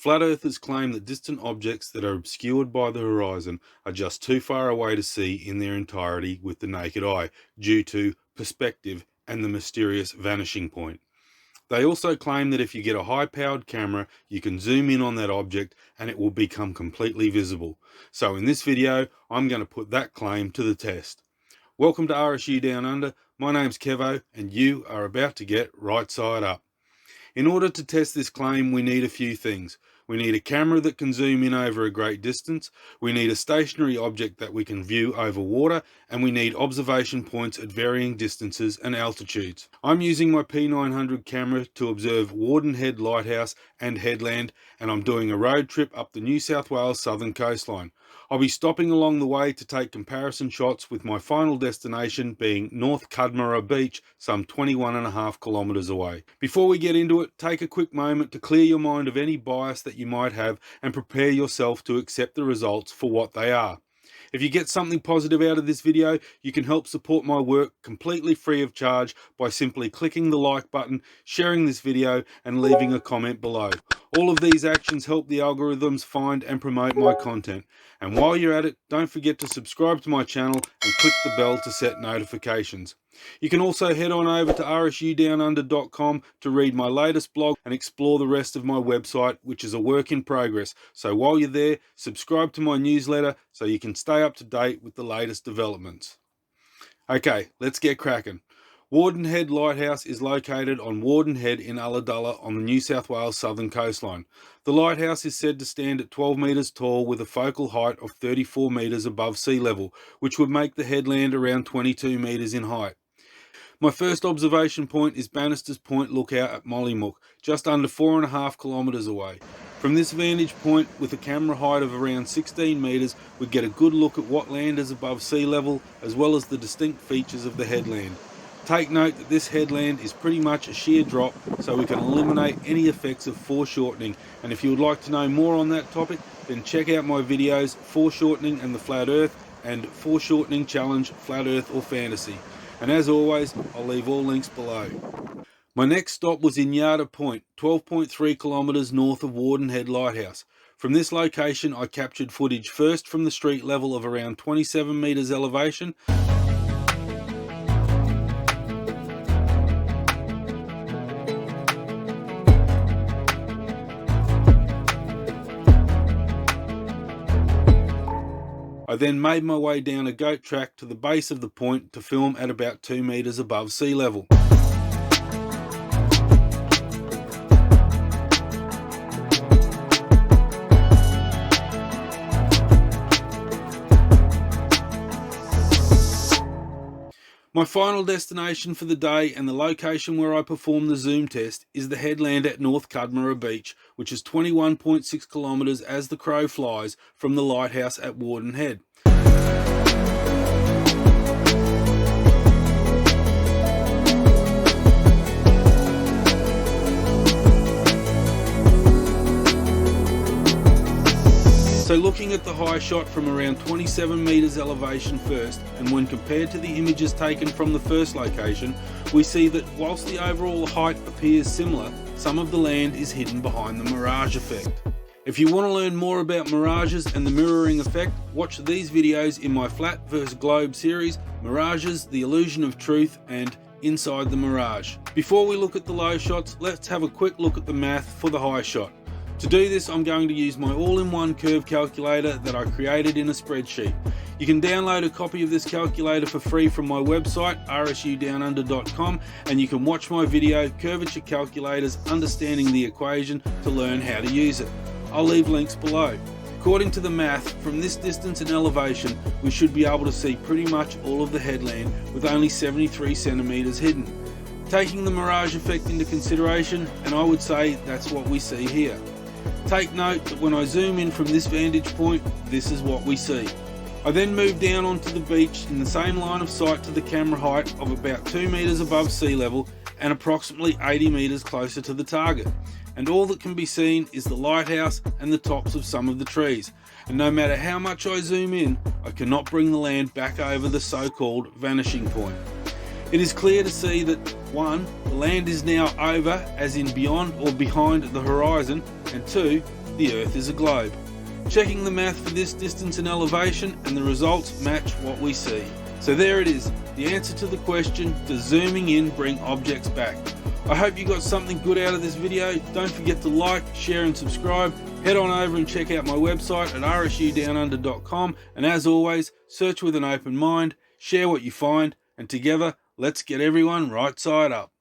Flat earthers claim that distant objects that are obscured by the horizon are just too far away to see in their entirety with the naked eye, due to perspective and the mysterious vanishing point. They also claim that if you get a high-powered camera, you can zoom in on that object and it will become completely visible. So in this video, I'm going to put that claim to the test. Welcome to RSU Down Under. My name's Kevo and you are about to get right side up. In order to test this claim, we need a few things. We need a camera that can zoom in over a great distance, we need a stationary object that we can view over water, and we need observation points at varying distances and altitudes. I'm using my P900 camera to observe Warden Head Lighthouse and Headland, and I'm doing a road trip up the New South Wales southern coastline. I'll be stopping along the way to take comparison shots, with my final destination being North Cudmara Beach, some 21.5 kilometres away. Before we get into it, take a quick moment to clear your mind of any bias that you might have and prepare yourself to accept the results for what they are. If you get something positive out of this video, you can help support my work completely free of charge by simply clicking the like button, sharing this video, and leaving a comment below. All of these actions help the algorithms find and promote my content. And while you're at it, don't forget to subscribe to my channel and click the bell to set notifications. You can also head on over to rsudownunder.com to read my latest blog and explore the rest of my website, which is a work in progress. So while you're there, subscribe to my newsletter so you can stay up to date with the latest developments. Okay, let's get cracking. Warden Head Lighthouse is located on Warden Head in Ulladulla on the New South Wales southern coastline. The lighthouse is said to stand at 12 metres tall with a focal height of 34 metres above sea level, which would make the headland around 22 metres in height. My first observation point is Bannister's Point Lookout at Mollymook, just under 4.5 kilometres away. From this vantage point, with a camera height of around 16 metres, we get a good look at what land is above sea level, as well as the distinct features of the headland. Take note that this headland is pretty much a sheer drop, so we can eliminate any effects of foreshortening, and if you would like to know more on that topic, then check out my videos Foreshortening and the Flat Earth and Foreshortening Challenge Flat Earth or Fantasy. And as always, I'll leave all links below. My next stop was in Yarda Point, 12.3 kilometres north of Warden Head Lighthouse. From this location I captured footage first from the street level of around 27 metres elevation. I then made my way down a goat track to the base of the point to film at about 2 metres above sea level. My final destination for the day and the location where I performed the zoom test is the headland at North Cudmara Beach, which is 21.6 kilometres as the crow flies from the lighthouse at Warden Head. So looking at the high shot from around 27 metres elevation first, and when compared to the images taken from the first location, we see that whilst the overall height appears similar, some of the land is hidden behind the mirage effect. If you want to learn more about mirages and the mirroring effect, watch these videos in my Flat vs Globe series, Mirages, the Illusion of Truth, and Inside the Mirage. Before we look at the low shots, let's have a quick look at the math for the high shot. To do this, I'm going to use my all-in-one curve calculator that I created in a spreadsheet. You can download a copy of this calculator for free from my website, rsudownunder.com, and you can watch my video, Curvature Calculators, Understanding the Equation, to learn how to use it. I'll leave links below. According to the math, from this distance and elevation, we should be able to see pretty much all of the headland with only 73 centimetres hidden. Taking the mirage effect into consideration, and I would say that's what we see here. Take note that when I zoom in from this vantage point, this is what we see. I then move down onto the beach in the same line of sight to the camera height of about 2 metres above sea level and approximately 80 metres closer to the target. And all that can be seen is the lighthouse and the tops of some of the trees. And no matter how much I zoom in, I cannot bring the land back over the so-called vanishing point. It is clear to see that 1. The land is now over, as in beyond or behind the horizon, and 2. the Earth is a globe. Checking the math for this distance and elevation, and the results match what we see. So there it is, the answer to the question, does zooming in bring objects back? I hope you got something good out of this video. Don't forget to like, share and subscribe. Head on over and check out my website at rsudownunder.com, and as always, search with an open mind, share what you find, and together, let's get everyone right side up.